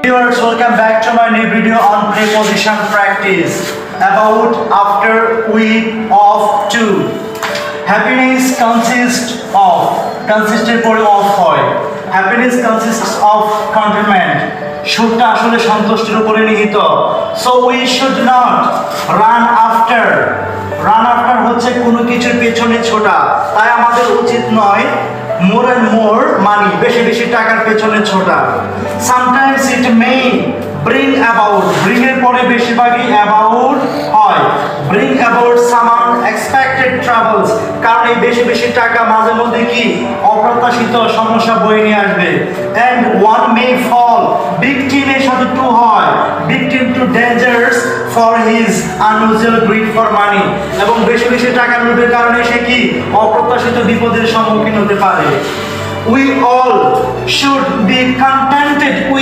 Viewers, welcome back to my new video on preposition practice about after week of 2. Happiness consists এর পরে of হয়. Happiness consists of contentment. সুখটা আসলে সন্তুষ্টির উপরে নিহিত. So we should not run after. Run after হচ্ছে কোনো কিছুর পেছনে ছোটা. তাই আমাদের উচিত নয় more and more money, বেশি বেশি টাকার পেছনে ছোটা. Sometimes it may bring about, bring এর পরে বেশিরভাগই about হয়. Bring about some unexpected troubles, কারণ এই বেশি বেশি টাকা মাঝে মধ্যে কি অপ্রত্যাশিত সমস্যা বয়ে নিয়ে আসবে. And one may fall, victim এর সাথে to হয়, victim to dangers for his unusual greed for money, এবং বেশি বেশি টাকা লোভের কারণে সে কি অপ্রত্যাশিত বিপদের সম্মুখীন হতে পারে. We all should be contented with